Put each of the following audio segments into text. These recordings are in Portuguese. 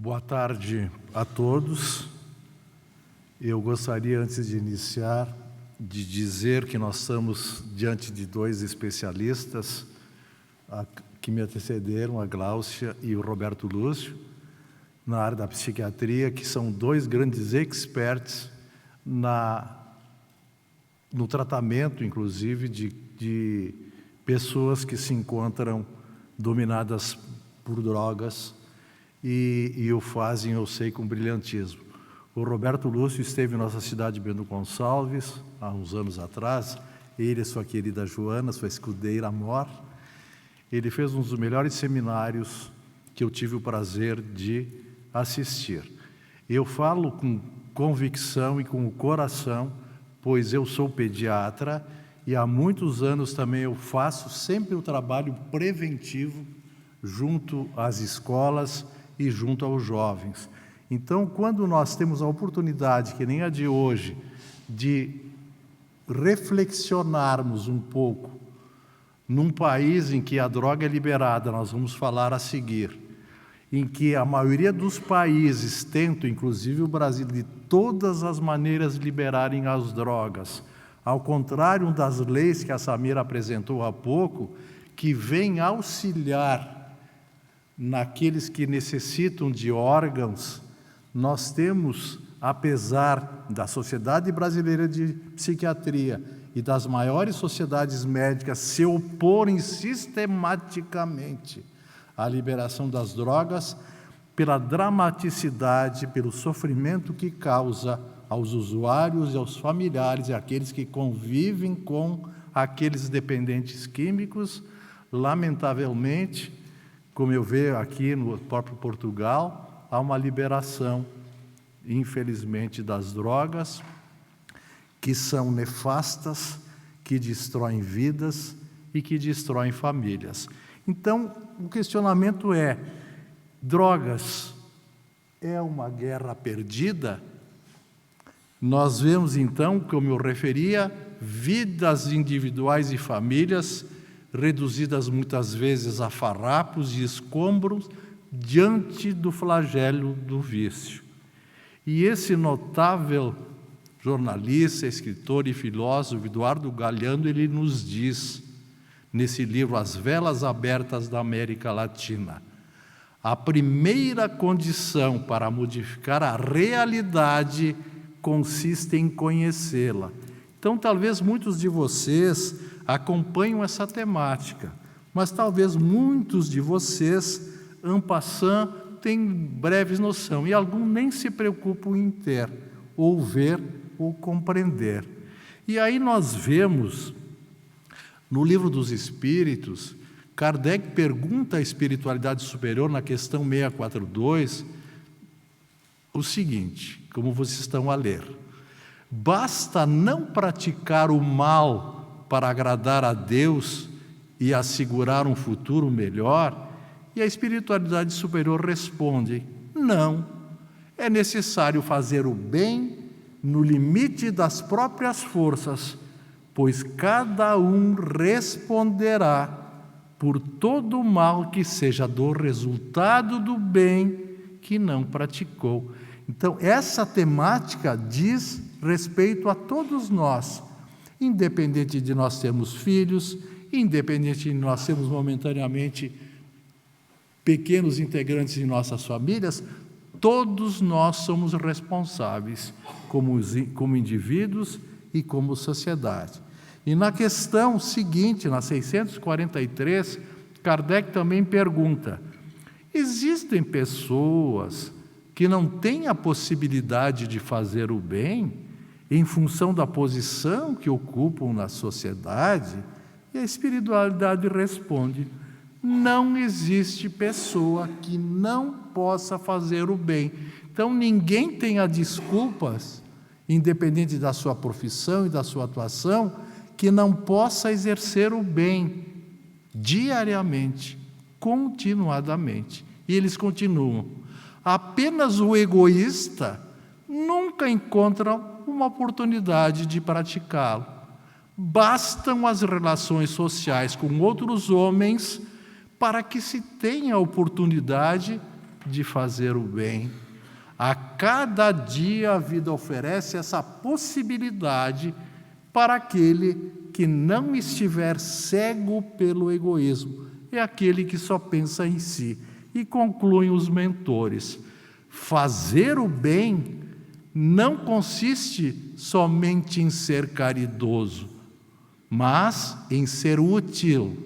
Boa tarde a todos. Eu gostaria, antes de iniciar, de dizer que nós estamos diante de dois especialistas que me antecederam, a Gláucia e o Roberto Lúcio, na área da psiquiatria, que são dois grandes experts no tratamento, inclusive, de pessoas que se encontram dominadas por drogas e o fazem, eu sei, com brilhantismo. O Roberto Lúcio esteve em nossa cidade de Bento Gonçalves, há uns anos atrás. Ele e sua querida Joana, sua escudeira Mor. Ele fez um dos melhores seminários que eu tive o prazer de assistir. Eu falo com convicção e com o coração, pois eu sou pediatra e há muitos anos também eu faço sempre o trabalho preventivo junto às escolas e junto aos jovens. Então, quando nós temos a oportunidade, que nem a de hoje, de reflexionarmos um pouco num país em que a droga é liberada, nós vamos falar a seguir, em que a maioria dos países tentam, inclusive o Brasil, de todas as maneiras liberarem as drogas, ao contrário das leis que a Samira apresentou há pouco, que vem auxiliar naqueles que necessitam de órgãos. Nós temos, apesar da Sociedade Brasileira de Psiquiatria e das maiores sociedades médicas se oporem sistematicamente à liberação das drogas, pela dramaticidade, pelo sofrimento que causa aos usuários e aos familiares e àqueles que convivem com aqueles dependentes químicos, lamentavelmente, como eu vejo aqui no próprio Portugal, há uma liberação, infelizmente, das drogas, que são nefastas, que destroem vidas e que destroem famílias. Então, o questionamento é: drogas é uma guerra perdida? Nós vemos, então, como eu referia, vidas individuais e famílias reduzidas muitas vezes a farrapos e escombros diante do flagelo do vício. E esse notável jornalista, escritor e filósofo, Eduardo Galeano, ele nos diz, nesse livro As Velas Abertas da América Latina, a primeira condição para modificar a realidade consiste em conhecê-la. Então, talvez muitos de vocês acompanham essa temática, mas talvez muitos de vocês, en passant, têm breves noção, e alguns nem se preocupam em ter, ou ver, ou compreender. E aí nós vemos, no Livro dos Espíritos, Kardec pergunta à espiritualidade superior, na questão 642, o seguinte, como vocês estão a ler: basta não praticar o mal para agradar a Deus e assegurar um futuro melhor? E a espiritualidade superior responde: não, é necessário fazer o bem no limite das próprias forças, pois cada um responderá por todo o mal que seja do resultado do bem que não praticou. Então, essa temática diz respeito a todos nós, independente de nós termos filhos, independente de nós sermos momentaneamente pequenos integrantes de nossas famílias, todos nós somos responsáveis como indivíduos e como sociedade. E na questão seguinte, na 643, Kardec também pergunta: existem pessoas que não têm a possibilidade de fazer o bem em função da posição que ocupam na sociedade? E a espiritualidade responde: não existe pessoa que não possa fazer o bem. Então, ninguém tenha desculpas, independente da sua profissão e da sua atuação, que não possa exercer o bem diariamente, continuadamente. E eles continuam: apenas o egoísta nunca encontra uma oportunidade de praticá-lo. Bastam as relações sociais com outros homens para que se tenha a oportunidade de fazer o bem. A cada dia a vida oferece essa possibilidade para aquele que não estiver cego pelo egoísmo, é aquele que só pensa em si. E concluem os mentores: fazer o bem não consiste somente em ser caridoso, mas em ser útil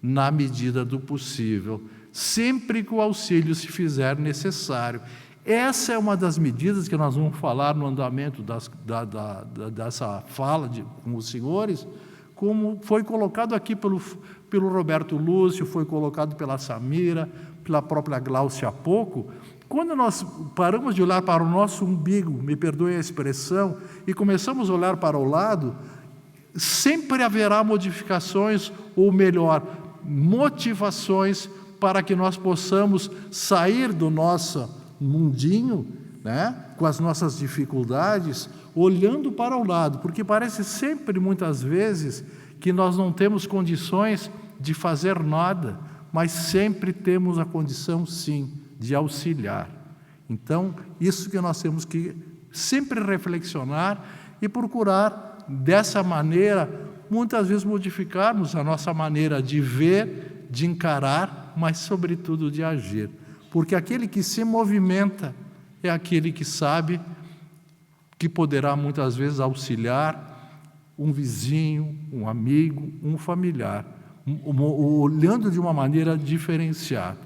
na medida do possível, sempre que o auxílio se fizer necessário. Essa é uma das medidas que nós vamos falar no andamento dessa fala com os senhores, como foi colocado aqui pelo Roberto Lúcio, foi colocado pela Samira, pela própria Glaucia há pouco. Quando nós paramos de olhar para o nosso umbigo, me perdoe a expressão, e começamos a olhar para o lado, sempre haverá modificações, ou melhor, motivações para que nós possamos sair do nosso mundinho, né, com as nossas dificuldades, olhando para o lado, porque parece sempre, muitas vezes, que nós não temos condições de fazer nada, mas sempre temos a condição, sim, de auxiliar. Então, isso que nós temos que sempre reflexionar e procurar, dessa maneira, muitas vezes modificarmos a nossa maneira de ver, de encarar, mas, sobretudo, de agir. Porque aquele que se movimenta é aquele que sabe que poderá muitas vezes auxiliar um vizinho, um amigo, um familiar, olhando de uma maneira diferenciada.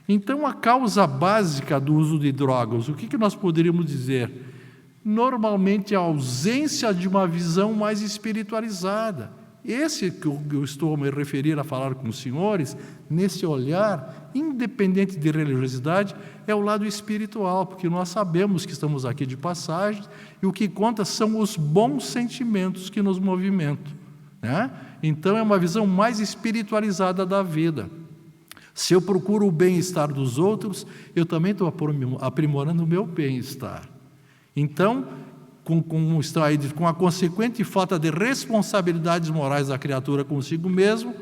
Então, a causa básica do uso de drogas, o que nós poderíamos dizer? Normalmente, a ausência de uma visão mais espiritualizada. Esse que eu estou a me referir a falar com os senhores, nesse olhar, independente de religiosidade, é o lado espiritual, porque nós sabemos que estamos aqui de passagem e o que conta são os bons sentimentos que nos movimentam, né? Então, é uma visão mais espiritualizada da vida. Se eu procuro o bem-estar dos outros, eu também estou aprimorando o meu bem-estar. Então, com a consequente falta de responsabilidades morais da criatura consigo mesmo,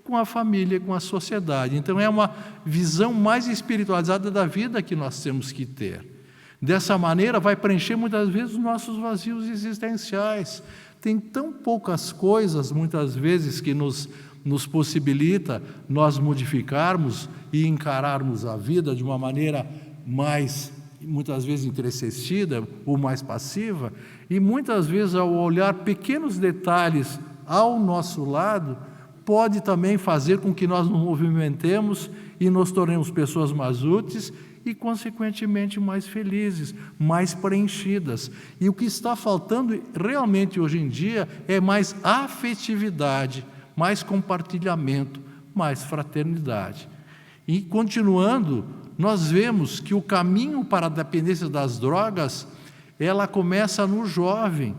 com a família, com a sociedade. Então, é uma visão mais espiritualizada da vida que nós temos que ter. Dessa maneira, vai preencher muitas vezes os nossos vazios existenciais. Tem tão poucas coisas, muitas vezes, que nos possibilita nós modificarmos e encararmos a vida de uma maneira mais, muitas vezes, entristecida ou mais passiva, e muitas vezes, ao olhar pequenos detalhes ao nosso lado, pode também fazer com que nós nos movimentemos e nos tornemos pessoas mais úteis e, consequentemente, mais felizes, mais preenchidas. E o que está faltando realmente hoje em dia é mais afetividade, mais compartilhamento, mais fraternidade. E, continuando, nós vemos que o caminho para a dependência das drogas, ela começa no jovem,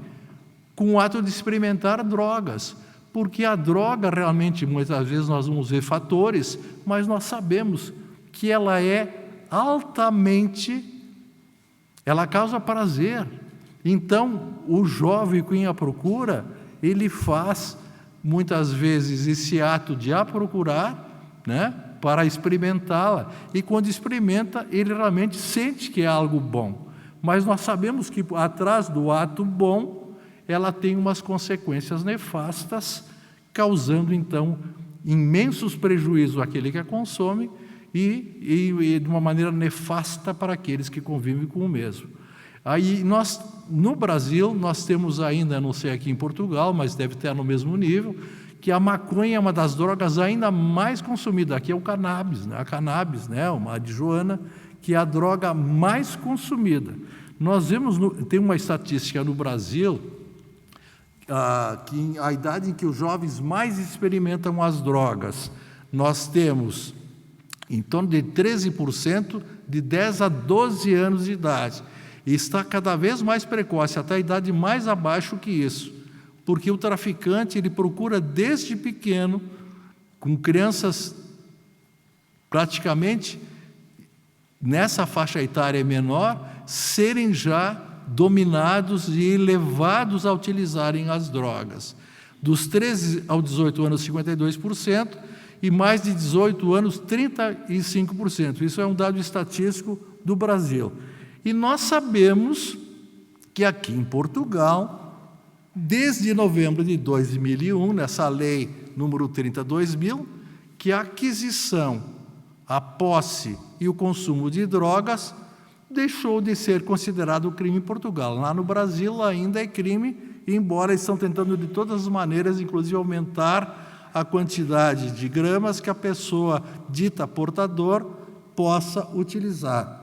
com o ato de experimentar drogas, porque a droga realmente, muitas vezes nós vamos ver fatores, mas nós sabemos que ela ela causa prazer. Então, o jovem que a procura, ele faz, muitas vezes, esse ato de a procurar, né, para experimentá-la, e quando experimenta, ele realmente sente que é algo bom, mas nós sabemos que atrás do ato bom, ela tem umas consequências nefastas, causando então imensos prejuízos àquele que a consome e de uma maneira nefasta para aqueles que convivem com o mesmo. Aí nós, no Brasil, nós temos ainda, não sei aqui em Portugal, mas deve ter no mesmo nível, que a maconha é uma das drogas ainda mais consumidas. Aqui é o cannabis, né? A cannabis, né? A marijuana, que é a droga mais consumida. Nós vemos, tem uma estatística no Brasil, que a idade em que os jovens mais experimentam as drogas, nós temos em torno de 13% de 10 a 12 anos de idade. E está cada vez mais precoce, até a idade mais abaixo que isso. Porque o traficante, ele procura desde pequeno, com crianças praticamente nessa faixa etária menor, serem já dominados e levados a utilizarem as drogas. Dos 13 aos 18 anos, 52%, e mais de 18 anos, 35%. Isso é um dado estatístico do Brasil. E nós sabemos que aqui em Portugal, desde novembro de 2001, nessa lei número 30/2000, que a aquisição, a posse e o consumo de drogas deixou de ser considerado crime em Portugal. Lá no Brasil ainda é crime, embora estão tentando de todas as maneiras, inclusive aumentar a quantidade de gramas que a pessoa dita portador possa utilizar.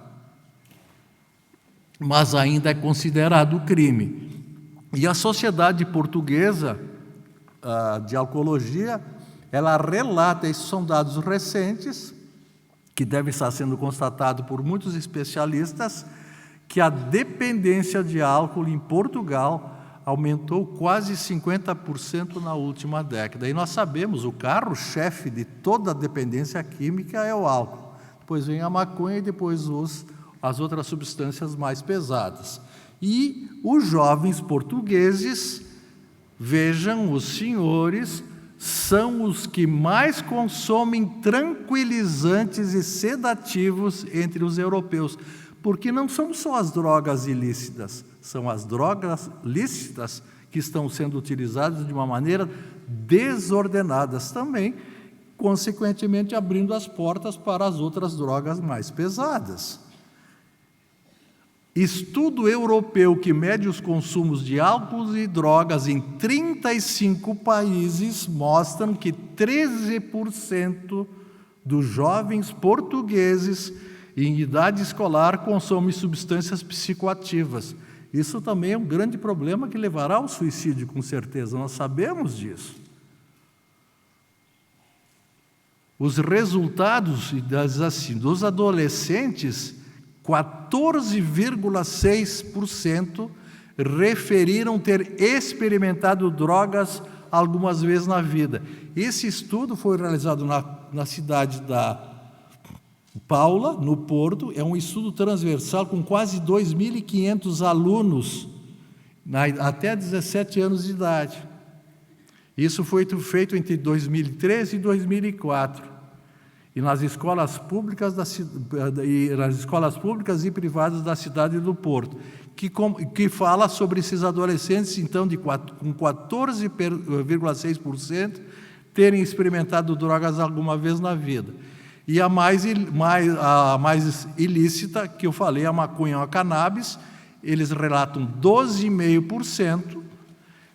Mas ainda é considerado crime. E a Sociedade Portuguesa de Alcoologia, ela relata, esses são dados recentes, que devem estar sendo constatados por muitos especialistas, que a dependência de álcool em Portugal aumentou quase 50% na última década. E nós sabemos, o carro-chefe de toda a dependência química é o álcool. Depois vem a maconha e depois as outras substâncias mais pesadas. E os jovens portugueses, vejam, os senhores, são os que mais consomem tranquilizantes e sedativos entre os europeus, porque não são só as drogas ilícitas, são as drogas lícitas que estão sendo utilizadas de uma maneira desordenada também, consequentemente abrindo as portas para as outras drogas mais pesadas. Estudo europeu que mede os consumos de álcool e drogas em 35 países mostram que 13% dos jovens portugueses em idade escolar consomem substâncias psicoativas. Isso também é um grande problema que levará ao suicídio, com certeza, nós sabemos disso. Os resultados dos adolescentes, 14,6% referiram ter experimentado drogas algumas vezes na vida. Esse estudo foi realizado na cidade da Paula, no Porto. É um estudo transversal com quase 2.500 alunos até 17 anos de idade. Isso foi feito entre 2013 e 2004. E nas escolas públicas e privadas da cidade do Porto, que fala sobre esses adolescentes, então, com 14,6% terem experimentado drogas alguma vez na vida. E a mais ilícita, que eu falei, a maconha ou a cannabis, eles relatam 12,5%,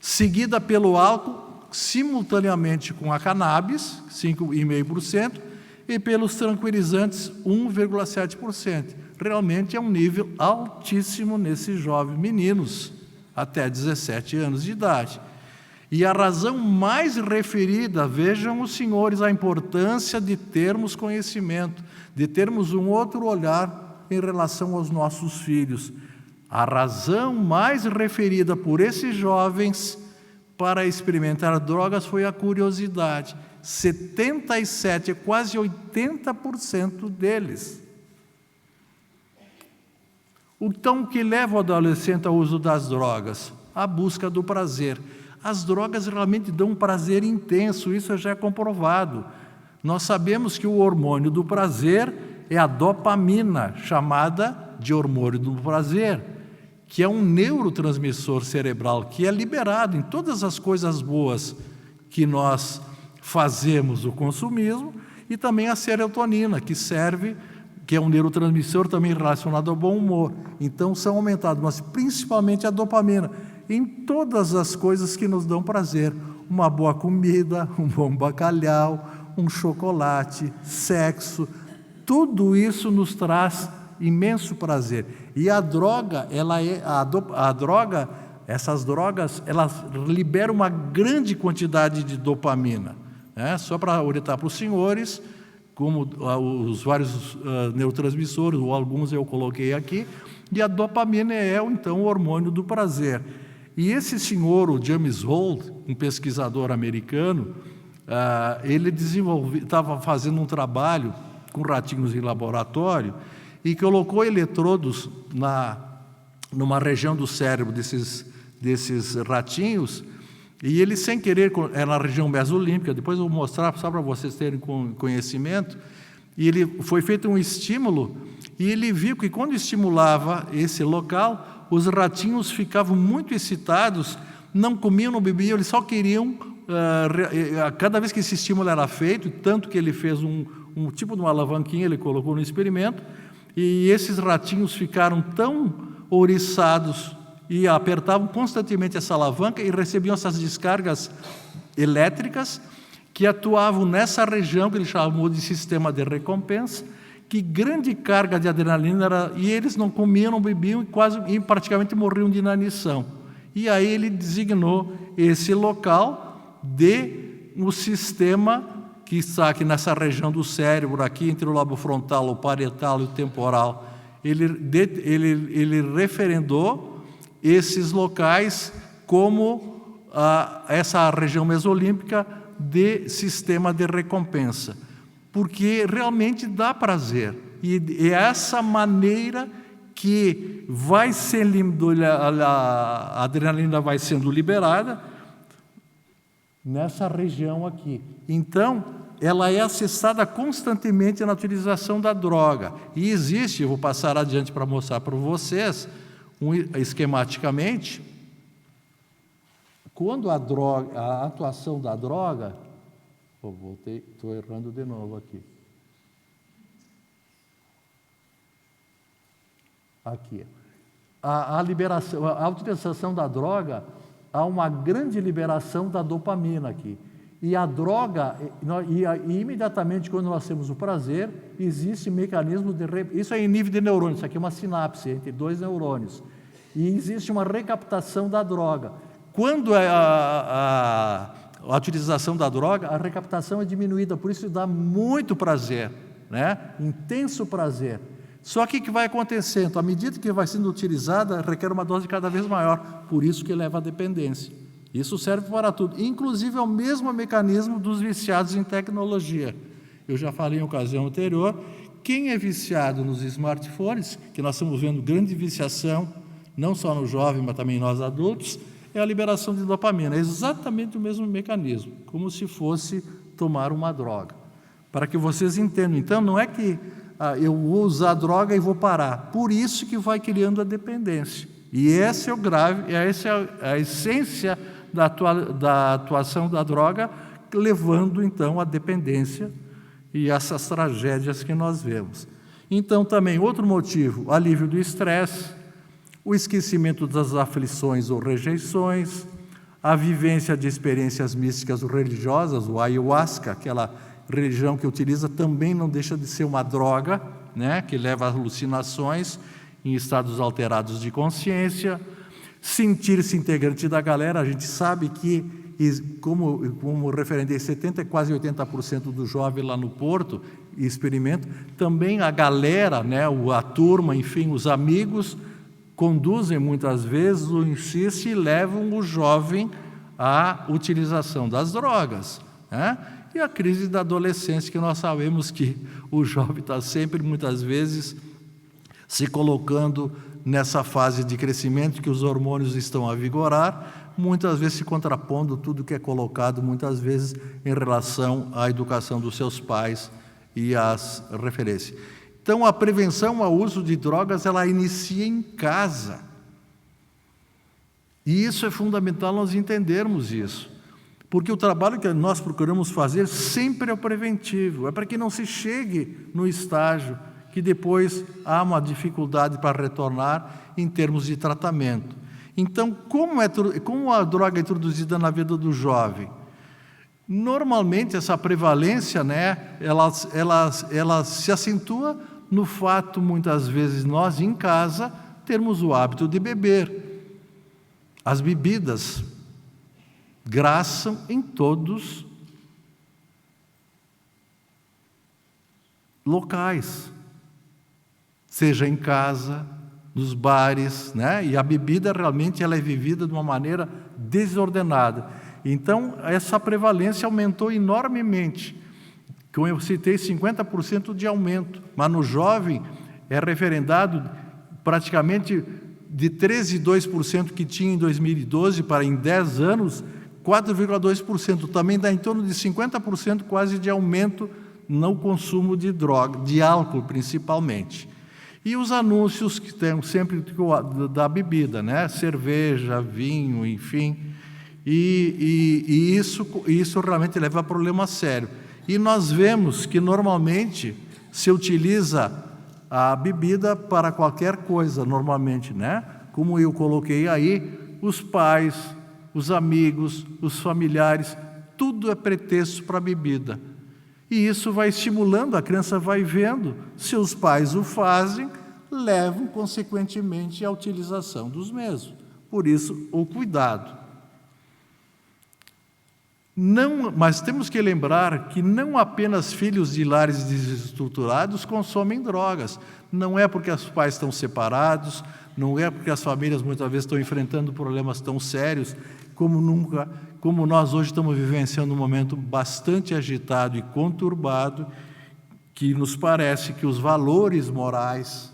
seguida pelo álcool, simultaneamente com a cannabis, 5,5%, e pelos tranquilizantes, 1,7%. Realmente é um nível altíssimo nesses jovens meninos, até 17 anos de idade. E a razão mais referida, vejam os senhores, a importância de termos conhecimento, de termos um outro olhar em relação aos nossos filhos. A razão mais referida por esses jovens para experimentar drogas foi a curiosidade. 77%, quase 80% deles. Então, o que leva o adolescente ao uso das drogas? A busca do prazer. As drogas realmente dão um prazer intenso, isso já é comprovado. Nós sabemos que o hormônio do prazer é a dopamina, chamada de hormônio do prazer, que é um neurotransmissor cerebral, que é liberado em todas as coisas boas que nós fazemos o consumismo, e também a serotonina, que é um neurotransmissor também relacionado ao bom humor. Então, são aumentados, mas principalmente a dopamina, em todas as coisas que nos dão prazer. Uma boa comida, um bom bacalhau, um chocolate, sexo, tudo isso nos traz imenso prazer. E a droga, essas drogas, elas liberam uma grande quantidade de dopamina. Só para orientar para os senhores, como os vários neurotransmissores, ou alguns eu coloquei aqui, e a dopamina é, então, o hormônio do prazer. E esse senhor, o James Holt, um pesquisador americano, ele estava fazendo um trabalho com ratinhos em laboratório e colocou eletrodos numa região do cérebro desses ratinhos, E ele, sem querer, era na região mesolímpica, depois eu vou mostrar só para vocês terem conhecimento, e ele foi feito um estímulo, e ele viu que quando estimulava esse local, os ratinhos ficavam muito excitados, não comiam, não bebiam, eles só queriam, cada vez que esse estímulo era feito, tanto que ele fez um tipo de uma alavanquinha, ele colocou no experimento, e esses ratinhos ficaram tão ouriçados e apertavam constantemente essa alavanca e recebiam essas descargas elétricas que atuavam nessa região que ele chamou de sistema de recompensa, que grande carga de adrenalina era, e eles não comiam, não bebiam e praticamente morriam de inanição. E aí ele designou esse local de um sistema que está aqui nessa região do cérebro, aqui entre o lobo frontal, o parietal e o temporal. Ele referendou esses locais como essa região mesolímpica de sistema de recompensa, porque realmente dá prazer. E é essa maneira que a adrenalina vai sendo liberada nessa região aqui. Então, ela é acessada constantemente na utilização da droga. E existe, eu vou passar adiante para mostrar para vocês, esquematicamente, quando a atuação da droga... estou errando de novo aqui. Aqui. A liberação, a utilização da droga, há uma grande liberação da dopamina aqui. E a droga, e imediatamente quando nós temos o prazer, existe mecanismo de... Isso é em nível de neurônios, isso aqui é uma sinapse entre dois neurônios. E existe uma recaptação da droga. Quando a utilização da droga, a recaptação é diminuída, por isso dá muito prazer, né? Intenso prazer. Só que o que vai acontecendo? À medida que vai sendo utilizada, requer uma dose cada vez maior, por isso que leva à dependência. Isso serve para tudo, inclusive é o mesmo mecanismo dos viciados em tecnologia. Eu já falei em ocasião anterior, quem é viciado nos smartphones, que nós estamos vendo grande viciação, não só no jovem, mas também nós adultos, é a liberação de dopamina. É exatamente o mesmo mecanismo, como se fosse tomar uma droga. Para que vocês entendam, então, não é que eu vou usar a droga e vou parar. Por isso que vai criando a dependência. E esse é o grave, essa é a essência da atuação da droga, levando, então, à dependência e essas tragédias que nós vemos. Então, também, outro motivo, alívio do estresse, o esquecimento das aflições ou rejeições, a vivência de experiências místicas ou religiosas, o ayahuasca, aquela religião que utiliza, também não deixa de ser uma droga, né, que leva a alucinações em estados alterados de consciência, sentir-se integrante da galera. A gente sabe que, como referendei, 70%, quase 80% do jovem lá no Porto experimenta, também a galera, né, a turma, enfim, os amigos, conduzem muitas vezes, ou insistem e levam o jovem à utilização das drogas, né? E a crise da adolescência, que nós sabemos que o jovem está sempre, muitas vezes, se colocando nessa fase de crescimento que os hormônios estão a vigorar, muitas vezes se contrapondo tudo que é colocado, muitas vezes em relação à educação dos seus pais e às referências. Então, a prevenção ao uso de drogas, ela inicia em casa. E isso é fundamental nós entendermos isso. Porque o trabalho que nós procuramos fazer sempre é o preventivo, é para que não se chegue no estágio que depois há uma dificuldade para retornar em termos de tratamento. Então, como a droga é introduzida na vida do jovem? Normalmente, essa prevalência, né, ela se acentua no fato, muitas vezes, nós em casa termos o hábito de beber. As bebidas graçam em todos locais, seja em casa, nos bares, né? E a bebida realmente ela é vivida de uma maneira desordenada. Então, essa prevalência aumentou enormemente. Como eu citei, 50% de aumento, mas no jovem é referendado praticamente de 13,2% que tinha em 2012 para em 10 anos, 4,2%, também dá em torno de 50% quase de aumento no consumo de droga, de álcool principalmente. E os anúncios que tem sempre da bebida, né? Cerveja, vinho, enfim. E isso realmente leva a problema sério. E nós vemos que normalmente se utiliza a bebida para qualquer coisa, normalmente, né? Como eu coloquei aí, os pais, os amigos, os familiares, tudo é pretexto para a bebida. E isso vai estimulando, a criança vai vendo, se os pais o fazem, levam consequentemente à utilização dos mesmos. Por isso, o cuidado. Mas temos que lembrar que não apenas filhos de lares desestruturados consomem drogas. Não é porque os pais estão separados, não é porque as famílias muitas vezes estão enfrentando problemas tão sérios como nós hoje estamos vivenciando um momento bastante agitado e conturbado, que nos parece que os valores morais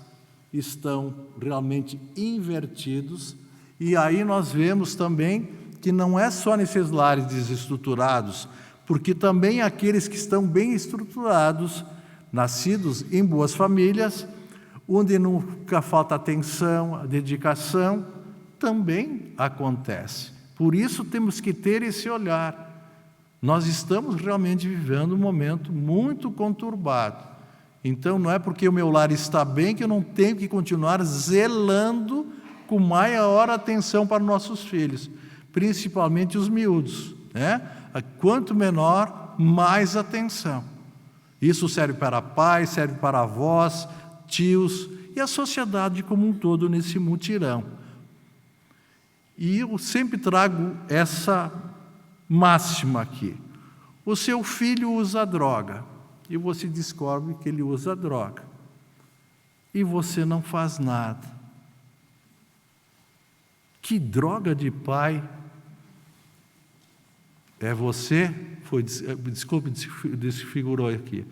estão realmente invertidos. E aí nós vemos também que não é só nesses lares desestruturados, porque também aqueles que estão bem estruturados, nascidos em boas famílias, onde nunca falta atenção, dedicação, também acontece. Por isso temos que ter esse olhar. Nós estamos realmente vivendo um momento muito conturbado. Então não é porque o meu lar está bem que eu não tenho que continuar zelando com maior atenção para nossos filhos, principalmente os miúdos, né? Quanto menor, mais atenção. Isso serve para pais, serve para avós, tios e a sociedade como um todo nesse mutirão. E eu sempre trago essa máxima aqui. O seu filho usa droga e você descobre que ele usa droga e você não faz nada. Que droga de pai é você? Desculpe, desfigurou aqui.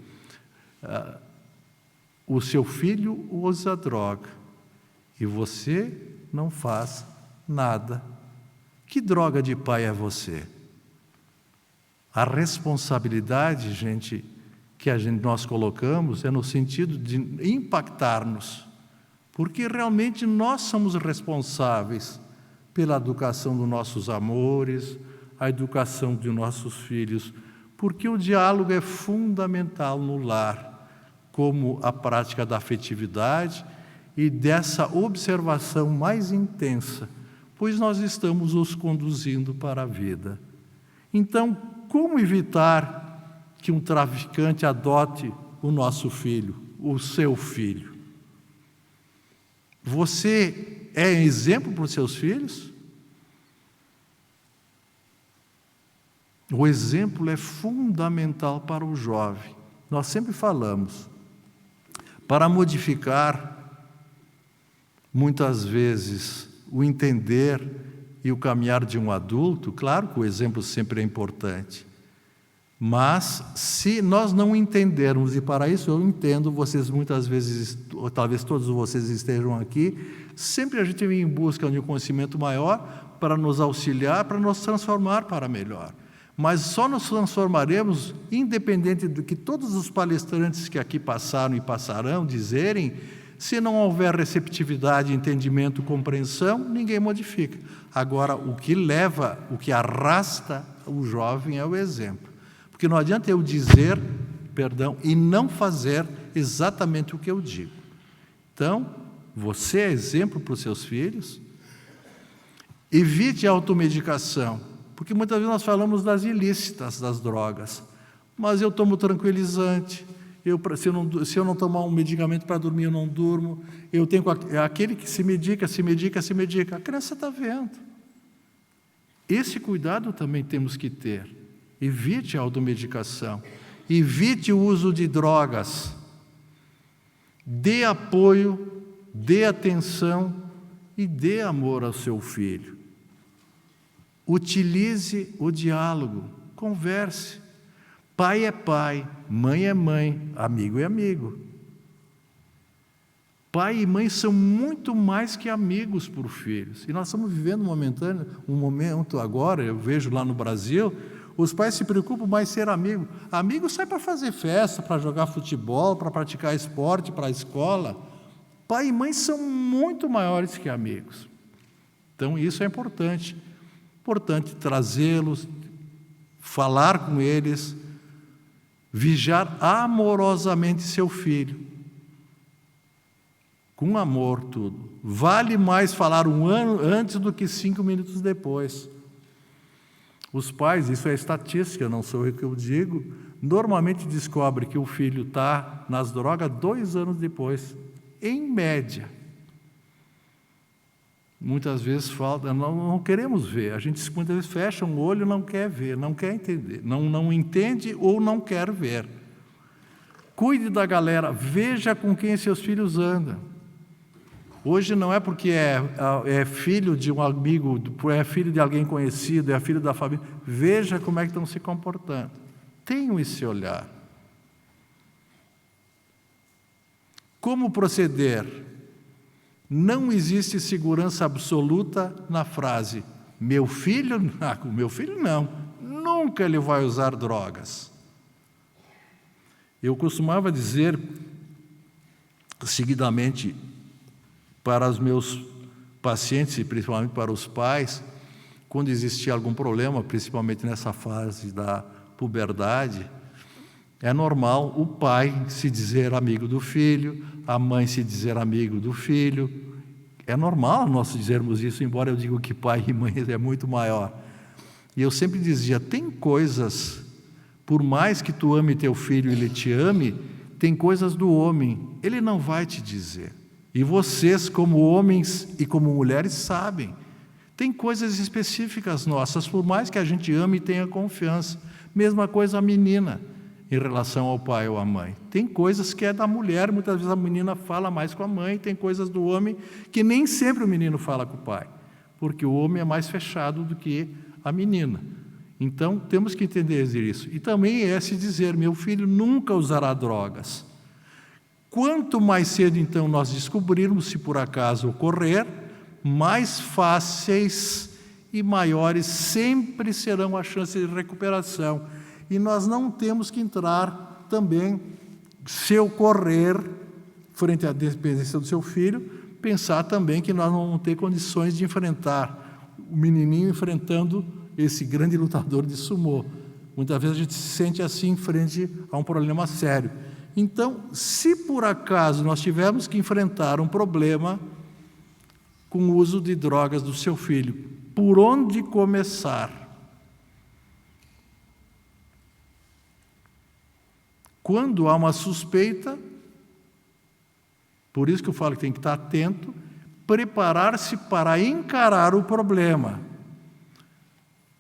O seu filho usa droga e você não faz nada. Que droga de pai é você? A responsabilidade, gente, nós colocamos é no sentido de impactar-nos, porque realmente nós somos responsáveis pela educação dos nossos amores, a educação de nossos filhos, porque o diálogo é fundamental no lar, como a prática da afetividade e dessa observação mais intensa, pois nós estamos os conduzindo para a vida. Então, como evitar que um traficante adote o nosso filho, o seu filho? Você é exemplo para os seus filhos? O exemplo é fundamental para o jovem. Nós sempre falamos, para modificar, muitas vezes, o entender e o caminhar de um adulto, claro que o exemplo sempre é importante, mas se nós não entendermos, e para isso eu entendo, vocês muitas vezes, ou talvez todos vocês estejam aqui, sempre a gente vem em busca de um conhecimento maior para nos auxiliar, para nos transformar para melhor. Mas só nos transformaremos, independente do que todos os palestrantes que aqui passaram e passarão dizerem, se não houver receptividade, entendimento, compreensão, ninguém modifica. Agora, o que arrasta o jovem é o exemplo. Porque não adianta eu dizer, e não fazer exatamente o que eu digo. Então, você é exemplo para os seus filhos. Evite a automedicação, porque muitas vezes nós falamos das ilícitas das drogas, mas eu tomo tranquilizante, se eu não tomar um medicamento para dormir, eu não durmo, eu tenho aquele que se medica, a criança está vendo. Esse cuidado também temos que ter. Evite a automedicação, evite o uso de drogas, dê apoio, dê atenção e dê amor ao seu filho. Utilize o diálogo, converse. Pai é pai, mãe é mãe, amigo é amigo. Pai e mãe são muito mais que amigos por filhos. E nós estamos vivendo um momento agora, eu vejo lá no Brasil, os pais se preocupam mais em ser amigo. Amigo sai para fazer festa, para jogar futebol, para praticar esporte, para a escola. Pai e mãe são muito maiores que amigos. Então isso é importante. Importante trazê-los, falar com eles, vigiar amorosamente seu filho. Com amor, tudo. Vale mais falar 1 ano antes do que 5 minutos depois. Os pais, isso é estatística, não sou eu que eu digo, normalmente descobrem que o filho está nas drogas 2 anos depois, em média. Muitas vezes falta, não queremos ver, a gente muitas vezes fecha um olho e não quer ver, não quer entender, não entende ou não quer ver. Cuide da galera, veja com quem seus filhos andam. Hoje não é porque é filho de um amigo, é filho de alguém conhecido, é filho da família. Veja como é que estão se comportando. Tenham esse olhar. Como proceder? Não existe segurança absoluta na frase, meu filho não, nunca ele vai usar drogas. Eu costumava dizer, seguidamente, para os meus pacientes, e principalmente para os pais, quando existia algum problema, principalmente nessa fase da puberdade, é normal o pai se dizer amigo do filho, a mãe se dizer amigo do filho. É normal nós dizermos isso, embora eu diga que pai e mãe é muito maior. E eu sempre dizia, tem coisas, por mais que tu ame teu filho e ele te ame, tem coisas do homem, ele não vai te dizer. E vocês, como homens e como mulheres, sabem. Tem coisas específicas nossas, por mais que a gente ame e tenha confiança. Mesma coisa a menina, em relação ao pai ou à mãe. Tem coisas que é da mulher, muitas vezes a menina fala mais com a mãe, tem coisas do homem que nem sempre o menino fala com o pai, porque o homem é mais fechado do que a menina. Então, temos que entender isso. E também é se dizer, meu filho nunca usará drogas. Quanto mais cedo, então, nós descobrirmos, se por acaso ocorrer, mais fáceis e maiores sempre serão as chances de recuperação. E nós não temos que entrar também, se ocorrer, frente à dependência do seu filho, pensar também que nós não vamos ter condições de enfrentar o menininho enfrentando esse grande lutador de sumô. Muitas vezes a gente se sente assim frente a um problema sério. Então, se por acaso nós tivermos que enfrentar um problema com o uso de drogas do seu filho, por onde começar? Quando há uma suspeita, por isso que eu falo que tem que estar atento, preparar-se para encarar o problema.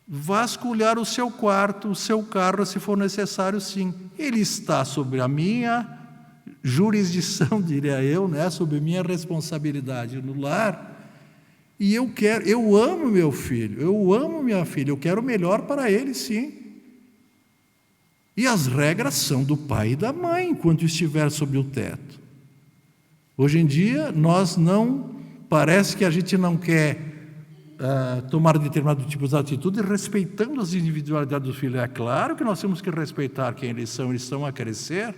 Vasculhar o seu quarto, o seu carro, se for necessário, sim. Ele está sob a minha jurisdição, diria eu, né? Sob a minha responsabilidade no lar. E eu amo meu filho, eu amo minha filha, eu quero o melhor para ele, sim. E as regras são do pai e da mãe, enquanto estiver sob o teto. Hoje em dia, parece que a gente não quer tomar determinado tipo de atitude, respeitando as individualidades do filho. É claro que nós temos que respeitar quem eles estão a crescer,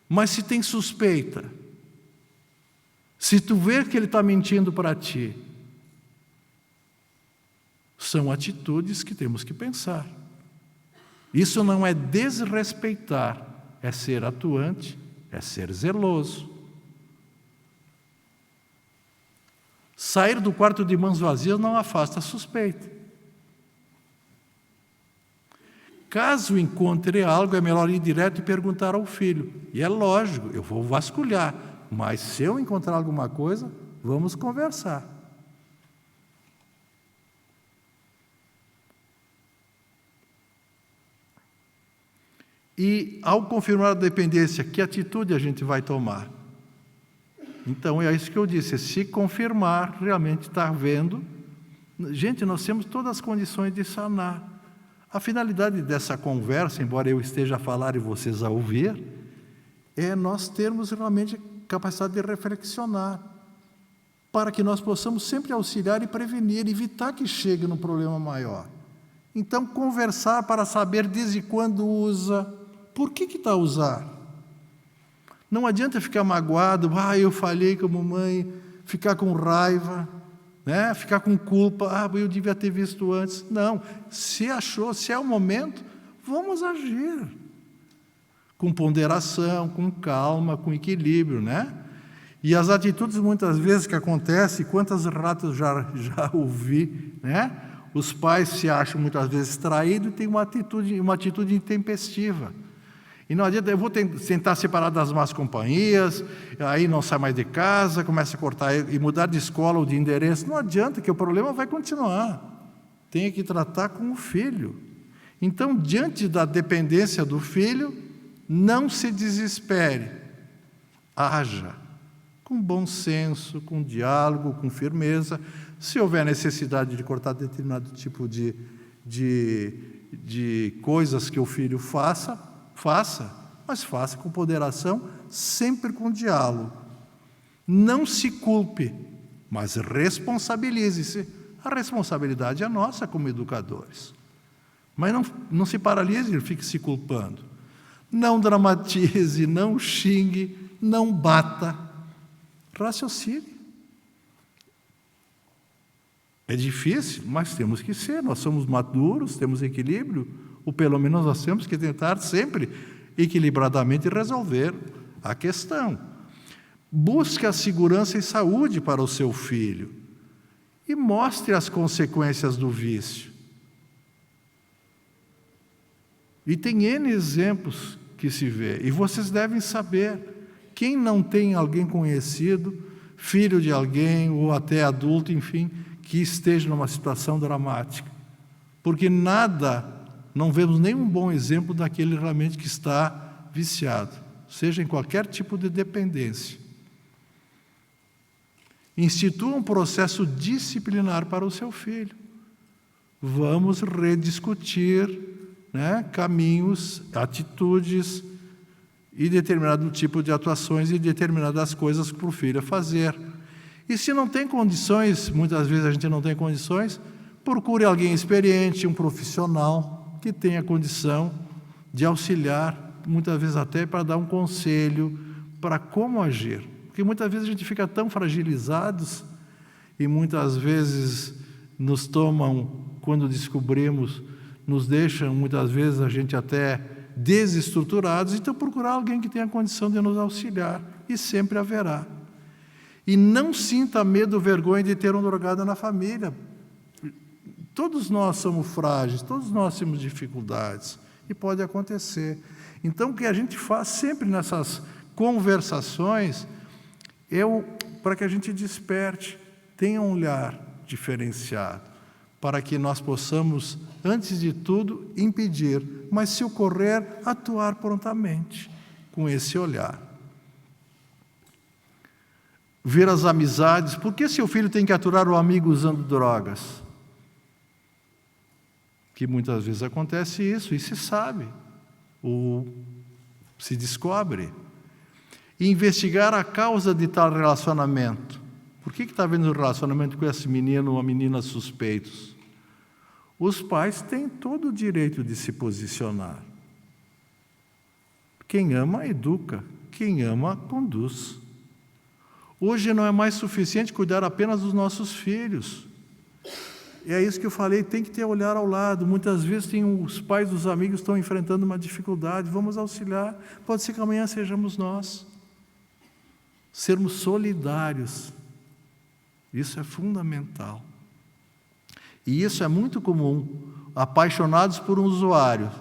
mas se tem suspeita, se tu vê que ele está mentindo para ti, são atitudes que temos que pensar. Isso não é desrespeitar, é ser atuante, é ser zeloso. Sair do quarto de mãos vazias não afasta a suspeita. Caso encontre algo, é melhor ir direto e perguntar ao filho. E é lógico, eu vou vasculhar, mas se eu encontrar alguma coisa, vamos conversar. E, ao confirmar a dependência, que atitude a gente vai tomar? Então, é isso que eu disse, se confirmar, realmente está vendo. Gente, nós temos todas as condições de sanar. A finalidade dessa conversa, embora eu esteja a falar e vocês a ouvir, é nós termos realmente capacidade de reflexionar, para que nós possamos sempre auxiliar e prevenir, evitar que chegue num problema maior. Então, conversar para saber desde quando usa, por que está a usar. Não adianta ficar magoado, eu falhei como mãe, ficar com raiva, né? Ficar com culpa, eu devia ter visto antes. Não, se achou, se é o momento, vamos agir. Com ponderação, com calma, com equilíbrio, né? E as atitudes, muitas vezes, que acontecem, quantos relatos já ouvi, né? Os pais se acham, muitas vezes, traídos e têm uma atitude intempestiva. E não adianta, eu vou tentar separar das más companhias, aí não sai mais de casa, começa a cortar e mudar de escola ou de endereço. Não adianta, que o problema vai continuar. Tem que tratar com o filho. Então, diante da dependência do filho, não se desespere. Haja com bom senso, com diálogo, com firmeza. Se houver necessidade de cortar determinado tipo de coisas que o filho faça, mas faça com ponderação, sempre com diálogo. Não se culpe, mas responsabilize-se. A responsabilidade é nossa como educadores. Mas não se paralise e fique se culpando. Não dramatize, não xingue, não bata. Raciocine. É difícil, mas temos que ser. Nós somos maduros, temos equilíbrio, ou pelo menos nós temos que tentar sempre equilibradamente resolver a questão. Busque a segurança e saúde para o seu filho e mostre as consequências do vício. E tem N exemplos que se vê, e vocês devem saber. Quem não tem alguém conhecido, filho de alguém, ou até adulto, enfim, que esteja numa situação dramática? Porque não vemos nenhum bom exemplo daquele realmente que está viciado, seja em qualquer tipo de dependência. Institua um processo disciplinar para o seu filho. Vamos rediscutir, né, caminhos, atitudes e determinado tipo de atuações e determinadas coisas para o filho fazer. E se não tem condições, muitas vezes a gente não tem condições, procure alguém experiente, um profissional que tenha condição de auxiliar, muitas vezes até para dar um conselho para como agir. Porque muitas vezes a gente fica tão fragilizados e muitas vezes nos tomam, quando descobrimos, nos deixam muitas vezes a gente até desestruturados. Então procurar alguém que tenha condição de nos auxiliar, e sempre haverá. E não sinta medo ou vergonha de ter um drogado na família. Todos nós somos frágeis, todos nós temos dificuldades, e pode acontecer. Então, o que a gente faz sempre nessas conversações para que a gente desperte, tenha um olhar diferenciado, para que nós possamos, antes de tudo, impedir, mas se ocorrer, atuar prontamente, com esse olhar. Ver as amizades. Por que seu filho tem que aturar o amigo usando drogas? Que muitas vezes acontece isso, e se sabe, ou se descobre. E investigar a causa de tal relacionamento. Por que está havendo um relacionamento com esse menino ou uma menina suspeitos? Os pais têm todo o direito de se posicionar. Quem ama, educa. Quem ama, conduz. Hoje não é mais suficiente cuidar apenas dos nossos filhos. E é isso que eu falei, tem que ter olhar ao lado. Muitas vezes os pais dos amigos estão enfrentando uma dificuldade, vamos auxiliar. Pode ser que amanhã sejamos nós. Sermos solidários. Isso é fundamental. E isso é muito comum. Apaixonados por um usuário.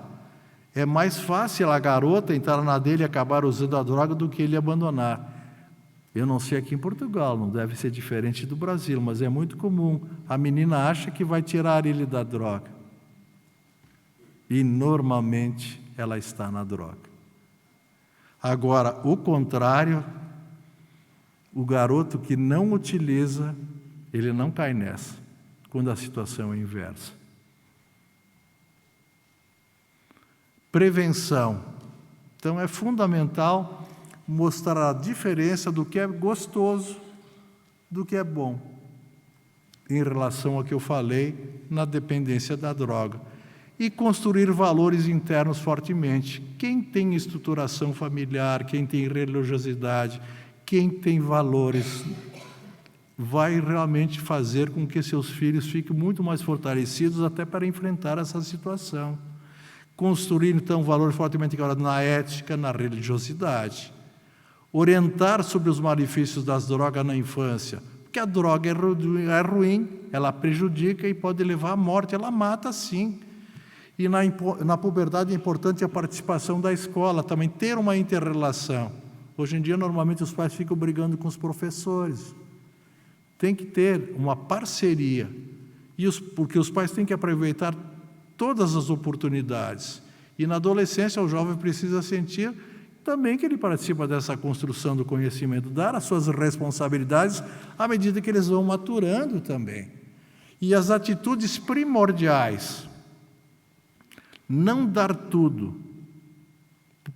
É mais fácil a garota entrar na dele e acabar usando a droga do que ele abandonar. Eu não sei aqui em Portugal, não deve ser diferente do Brasil, mas é muito comum. A menina acha que vai tirar ele da droga. E, normalmente, ela está na droga. Agora, o contrário, o garoto que não utiliza, ele não cai nessa, quando a situação é inversa. Prevenção. Então, é fundamental mostrar a diferença do que é gostoso, do que é bom, em relação ao que eu falei na dependência da droga. E construir valores internos fortemente. Quem tem estruturação familiar, quem tem religiosidade, quem tem valores, vai realmente fazer com que seus filhos fiquem muito mais fortalecidos até para enfrentar essa situação. Construir, então, valores fortemente na ética, na religiosidade. Orientar sobre os malefícios das drogas na infância, porque a droga é ruim, ela prejudica e pode levar à morte, ela mata sim. E na puberdade é importante a participação da escola, também ter uma inter-relação. Hoje em dia, normalmente, os pais ficam brigando com os professores. Tem que ter uma parceria, porque os pais têm que aproveitar todas as oportunidades. E na adolescência, o jovem precisa sentir também que ele participa dessa construção do conhecimento, dar as suas responsabilidades à medida que eles vão maturando também. E as atitudes primordiais. Não dar tudo.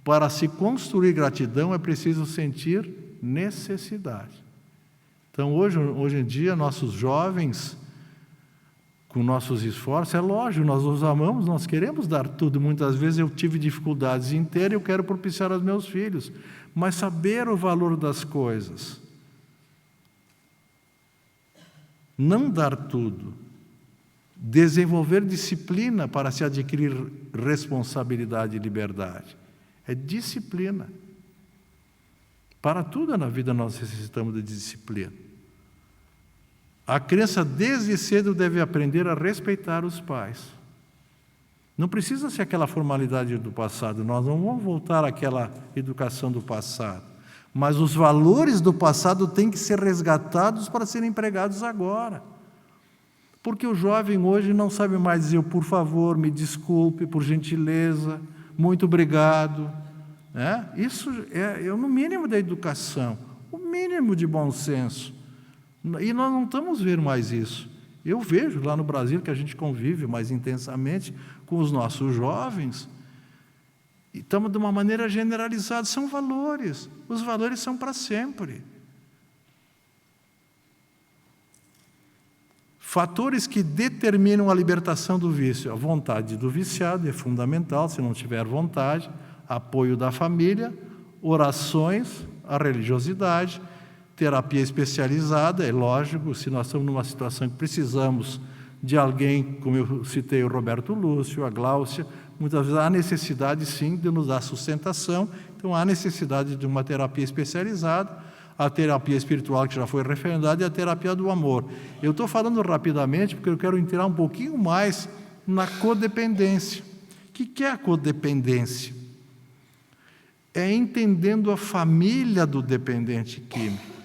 Para se construir gratidão é preciso sentir necessidade. Então, hoje em dia, nossos jovens, com nossos esforços, é lógico, nós os amamos, nós queremos dar tudo. Muitas vezes eu tive dificuldades inteiras e eu quero propiciar aos meus filhos. Mas saber o valor das coisas. Não dar tudo. Desenvolver disciplina para se adquirir responsabilidade e liberdade. É disciplina. Para tudo na vida nós necessitamos de disciplina. A criança desde cedo deve aprender a respeitar os pais. Não precisa ser aquela formalidade do passado, nós não vamos voltar àquela educação do passado. Mas os valores do passado têm que ser resgatados para serem empregados agora. Porque o jovem hoje não sabe mais dizer por favor, me desculpe, por gentileza, muito obrigado. Isso é no mínimo da educação, o mínimo de bom senso. E nós não estamos vendo mais isso. Eu vejo lá no Brasil que a gente convive mais intensamente com os nossos jovens. E estamos de uma maneira generalizada, são valores. Os valores são para sempre. Fatores que determinam a libertação do vício. A vontade do viciado é fundamental, se não tiver vontade, apoio da família, orações, a religiosidade, terapia especializada, é lógico, se nós estamos numa situação que precisamos de alguém, como eu citei o Roberto Lúcio, a Gláucia, muitas vezes há necessidade sim de nos dar sustentação, então há necessidade de uma terapia especializada, a terapia espiritual que já foi referendada e a terapia do amor. Eu estou falando rapidamente porque eu quero entrar um pouquinho mais na codependência. O que é a codependência? É entendendo a família do dependente químico.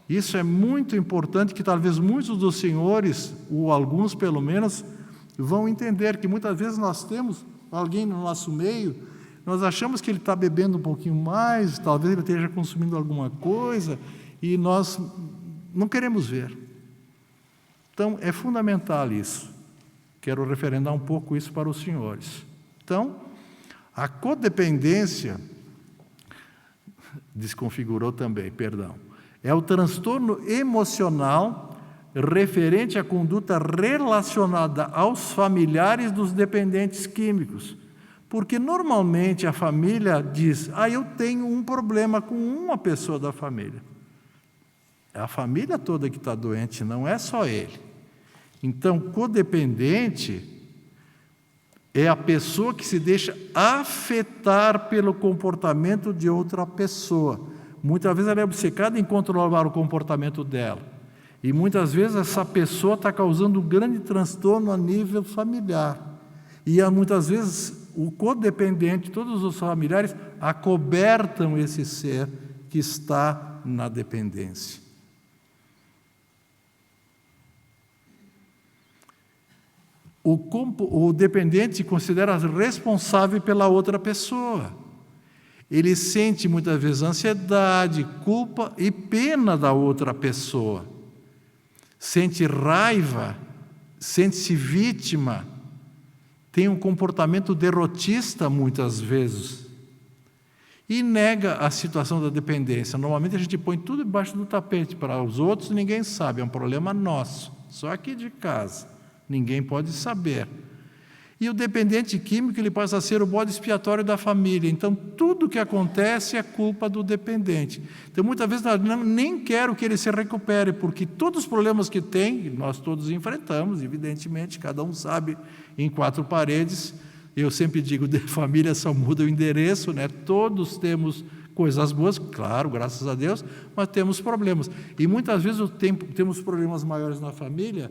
Isso é muito importante, que talvez muitos dos senhores, ou alguns pelo menos, vão entender que muitas vezes nós temos alguém no nosso meio, nós achamos que ele está bebendo um pouquinho mais, talvez ele esteja consumindo alguma coisa, e nós não queremos ver. Então, é fundamental isso. Quero referendar um pouco isso para os senhores. Então, a codependência, desconfigurou também, perdão, é o transtorno emocional referente à conduta relacionada aos familiares dos dependentes químicos. Porque normalmente a família diz, eu tenho um problema com uma pessoa da família. É a família toda que está doente, não é só ele. Então, codependente é a pessoa que se deixa afetar pelo comportamento de outra pessoa. Muitas vezes ela é obcecada em controlar o comportamento dela. E muitas vezes essa pessoa está causando um grande transtorno a nível familiar. E muitas vezes o codependente, todos os familiares, acobertam esse ser que está na dependência. O dependente se considera responsável pela outra pessoa. Ele sente muitas vezes ansiedade, culpa e pena da outra pessoa. Sente raiva, sente-se vítima, tem um comportamento derrotista muitas vezes. e nega a situação da dependência. Normalmente a gente põe tudo debaixo do tapete, para os outros ninguém sabe, é um problema nosso, só aqui de casa, ninguém pode saber. E o dependente químico, ele passa a ser o bode expiatório da família. Então, tudo que acontece é culpa do dependente. Então, muitas vezes, nem quero que ele se recupere, porque todos os problemas que tem, nós todos enfrentamos, evidentemente, cada um sabe em quatro paredes. Eu sempre digo, de família só muda o endereço, né? Todos temos coisas boas, claro, graças a Deus, mas temos problemas. E muitas vezes temos problemas maiores na família,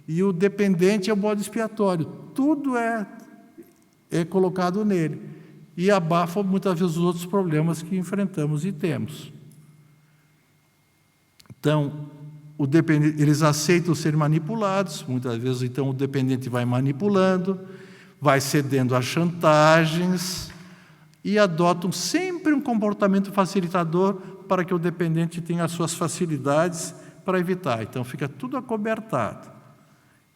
e o dependente é o bode expiatório. Tudo é colocado nele. E abafa muitas vezes os outros problemas que enfrentamos e temos. Então, eles aceitam ser manipulados. Muitas vezes, então, o dependente vai manipulando, vai cedendo a chantagens e adotam sempre um comportamento facilitador para que o dependente tenha as suas facilidades para evitar. Então, fica tudo acobertado.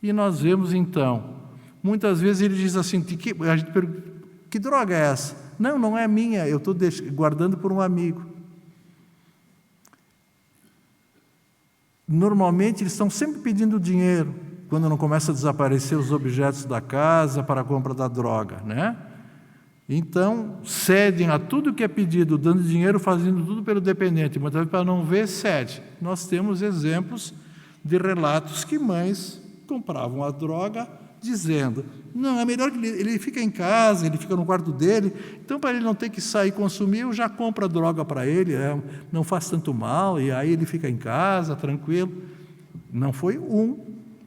E nós vemos, então, muitas vezes ele diz assim, a gente pergunta, que droga é essa? Não, não é minha, eu estou guardando por um amigo. Normalmente, eles estão sempre pedindo dinheiro, quando não começa a desaparecer os objetos da casa para a compra da droga, né? Então, cedem a tudo que é pedido, dando dinheiro, fazendo tudo pelo dependente, mas para não ver, cede. Nós temos exemplos de relatos que mães compravam a droga dizendo, não, é melhor que ele fica em casa, ele fica no quarto dele, então para ele não ter que sair consumir, eu já compro a droga para ele, não faz tanto mal, e aí ele fica em casa, tranquilo. Não foi um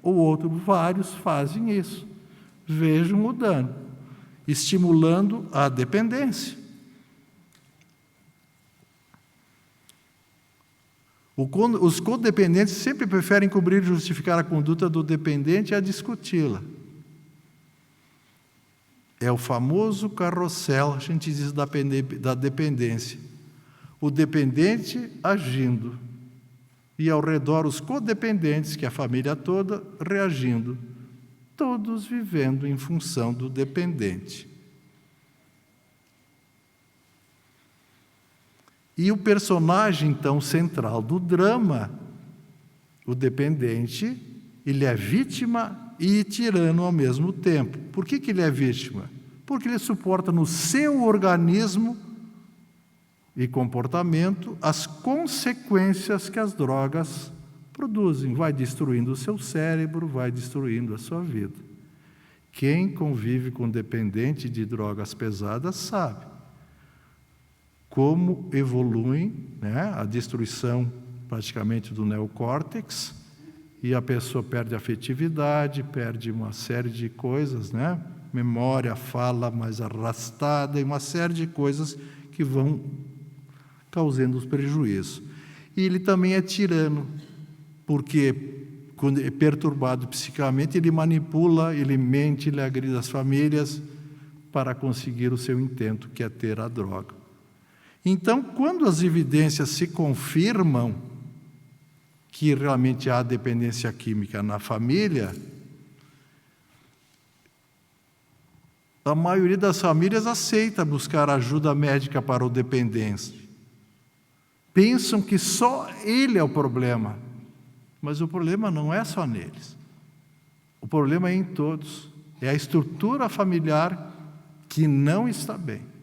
ou outro, vários fazem isso. Vejam o dano, estimulando a dependência. Os codependentes sempre preferem cobrir e justificar a conduta do dependente a discuti-la. É o famoso carrossel, a gente diz, da dependência. O dependente agindo e ao redor os codependentes, que é a família toda, reagindo, todos vivendo em função do dependente. E o personagem, então, central do drama, o dependente, ele é vítima e tirano ao mesmo tempo. Por que ele é vítima? Porque ele suporta no seu organismo e comportamento as consequências que as drogas produzem. Vai destruindo o seu cérebro, vai destruindo a sua vida. Quem convive com dependente de drogas pesadas sabe como evolui, né, a destruição praticamente do neocórtex, e a pessoa perde a afetividade, perde uma série de coisas, né? Memória, fala mais arrastada, e uma série de coisas que vão causando os prejuízos. E ele também é tirano, porque quando é perturbado psicamente, ele manipula, ele mente, ele agride as famílias para conseguir o seu intento, que é ter a droga. Então, quando as evidências se confirmam que realmente há dependência química na família, a maioria das famílias aceita buscar ajuda médica para o dependente. Pensam que só ele é o problema, mas o problema não é só neles. O problema é em todos. É a estrutura familiar que não está bem.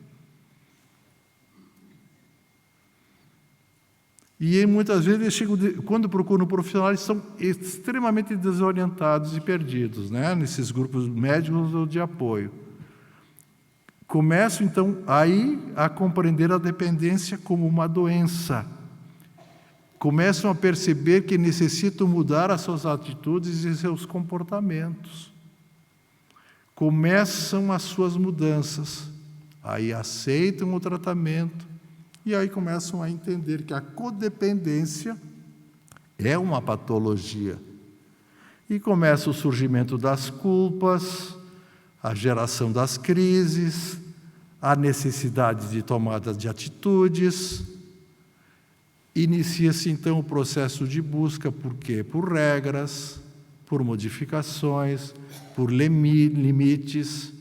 E muitas vezes eles chegam, quando procuram um profissional, eles são extremamente desorientados e perdidos, né? Nesses grupos médicos ou de apoio. Começam, então, aí a compreender a dependência como uma doença. Começam a perceber que necessitam mudar as suas atitudes e seus comportamentos. Começam as suas mudanças. Aí aceitam o tratamento. E aí começam a entender que a codependência é uma patologia. E começa o surgimento das culpas, a geração das crises, a necessidade de tomada de atitudes. Inicia-se, então, o processo de busca, por quê? Por regras, por modificações, por limites,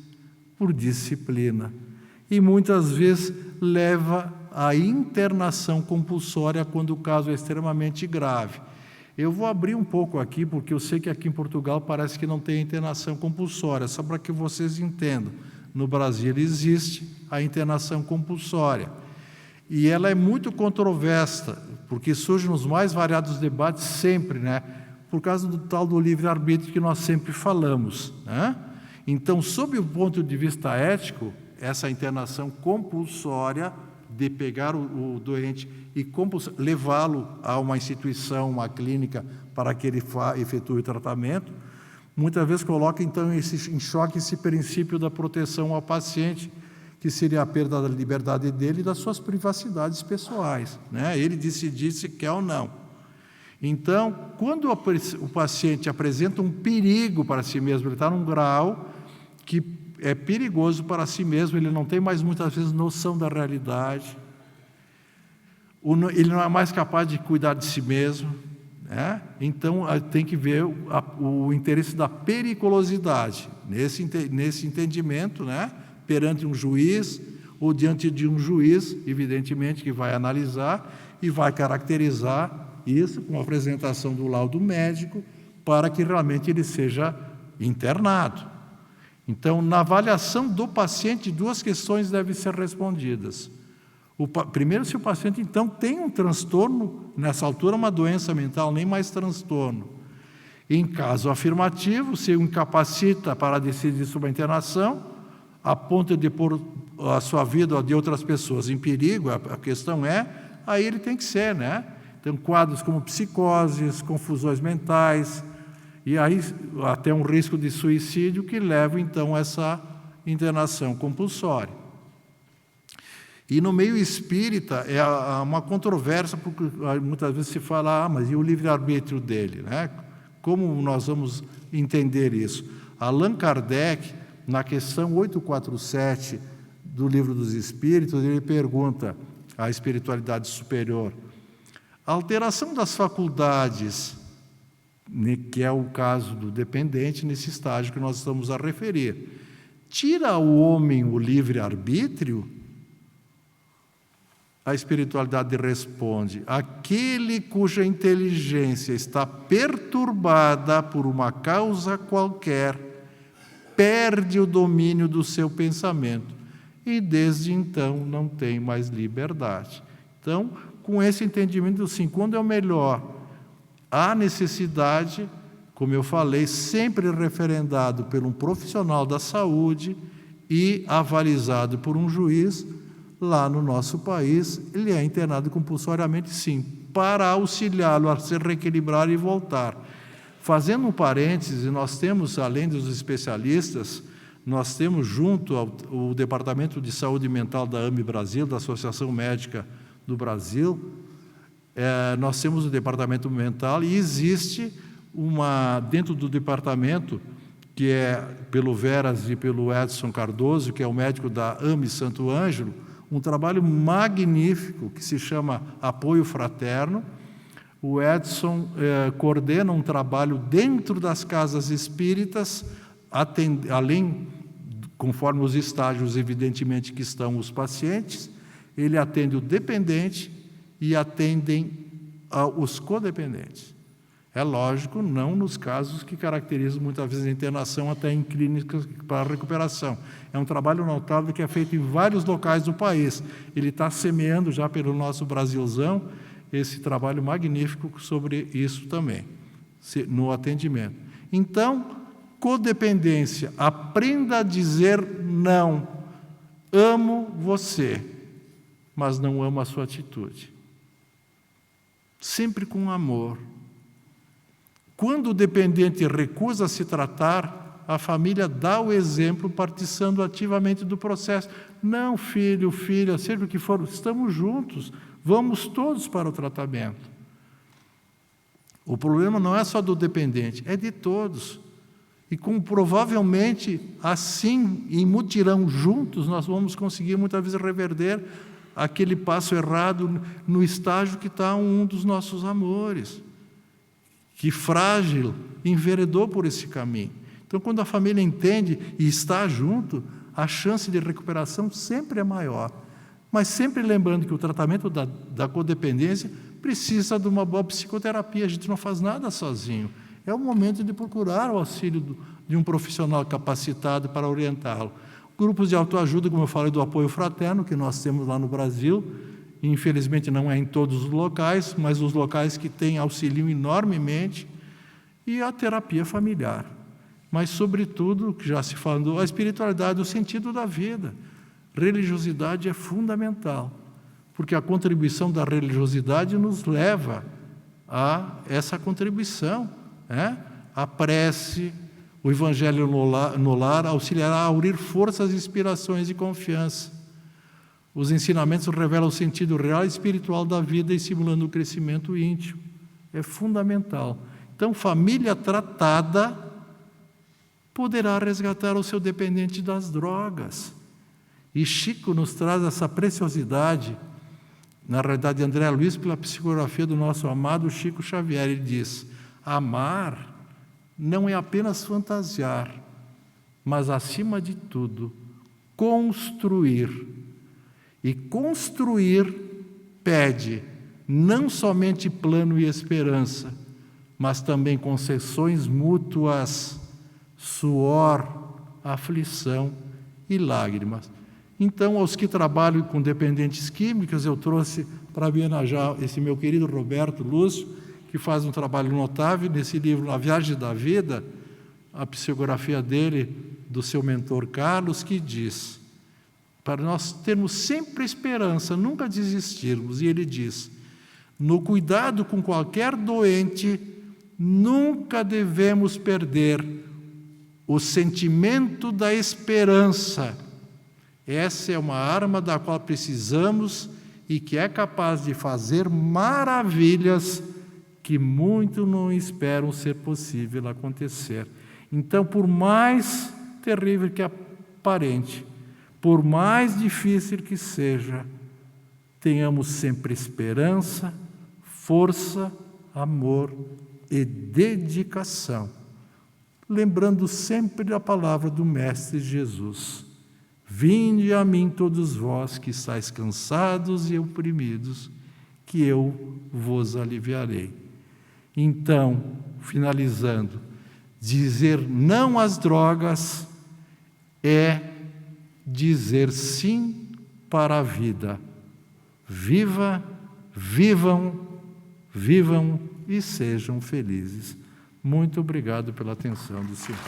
por disciplina. E muitas vezes leva a internação compulsória quando o caso é extremamente grave. Eu vou abrir um pouco aqui, porque eu sei que aqui em Portugal parece que não tem internação compulsória, só para que vocês entendam. No Brasil existe a internação compulsória. E ela é muito controversa, porque surge nos mais variados debates sempre, né? Por causa do tal do livre-arbítrio que nós sempre falamos, né? Então, sob o ponto de vista ético, essa internação compulsória de pegar o doente e levá-lo a uma instituição, uma clínica, para que ele efetue o tratamento, muitas vezes coloca, então, em choque esse princípio da proteção ao paciente, que seria a perda da liberdade dele e das suas privacidades pessoais, né? Ele decidir se quer ou não. Então, quando o paciente apresenta um perigo para si mesmo, ele está num grau que é perigoso para si mesmo, ele não tem mais muitas vezes noção da realidade, ele não é mais capaz de cuidar de si mesmo, né? Então tem que ver o interesse da periculosidade nesse entendimento, né? Perante um juiz ou diante de um juiz, evidentemente que vai analisar e vai caracterizar isso com a apresentação do laudo médico para que realmente ele seja internado. Então, na avaliação do paciente, duas questões devem ser respondidas. Primeiro, se o paciente, então, tem um transtorno, nessa altura uma doença mental, nem mais transtorno. Em caso afirmativo, se o incapacita para decidir sobre a internação, a ponto de pôr a sua vida ou de outras pessoas em perigo, a questão é, aí ele tem que ser, né? Tem quadros como psicoses, confusões mentais, e aí até um risco de suicídio que leva, então, a essa internação compulsória. E no meio espírita é uma controvérsia, porque muitas vezes se fala, mas e o livre-arbítrio dele, né? Como nós vamos entender isso? Allan Kardec, na questão 847 do Livro dos Espíritos, ele pergunta à espiritualidade superior: a alteração das faculdades, que é o caso do dependente, nesse estágio que nós estamos a referir, tira ao homem o livre-arbítrio? A espiritualidade responde: aquele cuja inteligência está perturbada por uma causa qualquer, perde o domínio do seu pensamento e, desde então, não tem mais liberdade. Então, com esse entendimento, assim, quando é o melhor, há necessidade, como eu falei, sempre referendado por um profissional da saúde e avalizado por um juiz. Lá no nosso país, ele é internado compulsoriamente, sim, para auxiliá-lo a se reequilibrar e voltar. Fazendo um parêntese, nós temos, além dos especialistas, nós temos junto ao Departamento de Saúde Mental da AME Brasil, da Associação Médica do Brasil, nós temos o Departamento Mental e existe dentro do departamento, que é pelo Veras e pelo Edson Cardoso, que é o médico da AME Santo Ângelo, um trabalho magnífico que se chama Apoio Fraterno. O Edson coordena um trabalho dentro das casas espíritas, além, conforme os estágios, evidentemente, que estão os pacientes, ele atende o dependente e atendem os codependentes. É lógico, não nos casos que caracterizam muitas vezes a internação até em clínicas para recuperação. É um trabalho notável que é feito em vários locais do país. Ele está semeando já pelo nosso Brasilzão esse trabalho magnífico sobre isso também, no atendimento. Então, codependência, aprenda a dizer não. Amo você, mas não amo a sua atitude. Sempre com amor. Quando o dependente recusa se tratar, a família dá o exemplo participando ativamente do processo. Não, filho, filha, seja o que for, estamos juntos, vamos todos para o tratamento. O problema não é só do dependente, é de todos. E como provavelmente, assim, em mutirão juntos, nós vamos conseguir muitas vezes reverter aquele passo errado no estágio que está um dos nossos amores, que frágil enveredou por esse caminho. Então, quando a família entende e está junto, a chance de recuperação sempre é maior. Mas sempre lembrando que o tratamento da codependência precisa de uma boa psicoterapia, a gente não faz nada sozinho. É o momento de procurar o auxílio de um profissional capacitado para orientá-lo. Grupos de autoajuda, como eu falei, do apoio fraterno, que nós temos lá no Brasil, infelizmente não é em todos os locais, mas os locais que têm auxiliam enormemente, e a terapia familiar. Mas, sobretudo, que já se falou, a espiritualidade, o sentido da vida. Religiosidade é fundamental, porque a contribuição da religiosidade nos leva a essa contribuição, né? A prece, o Evangelho no lar auxiliará a unir forças, inspirações e confiança. Os ensinamentos revelam o sentido real e espiritual da vida, estimulando o crescimento íntimo. É fundamental. Então, família tratada poderá resgatar o seu dependente das drogas. E Chico nos traz essa preciosidade, na realidade, André Luiz, pela psicografia do nosso amado Chico Xavier. Ele diz: amar não é apenas fantasiar, mas, acima de tudo, construir. E construir pede não somente plano e esperança, mas também concessões mútuas, suor, aflição e lágrimas. Então, aos que trabalham com dependentes químicas, eu trouxe para homenagear esse meu querido Roberto Lúcio, que faz um trabalho notável nesse livro, A Viagem da Vida, a psicografia dele, do seu mentor Carlos, que diz, para nós termos sempre esperança, nunca desistirmos, e ele diz: no cuidado com qualquer doente, nunca devemos perder o sentimento da esperança. Essa é uma arma da qual precisamos e que é capaz de fazer maravilhas que muitos não esperam ser possível acontecer. Então, por mais terrível que aparente, por mais difícil que seja, tenhamos sempre esperança, força, amor e dedicação, lembrando sempre da palavra do Mestre Jesus: vinde a mim todos vós que estáis cansados e oprimidos, que eu vos aliviarei. Então, finalizando, dizer não às drogas é dizer sim para a vida. Viva, vivam, vivam e sejam felizes. Muito obrigado pela atenção do Senhor.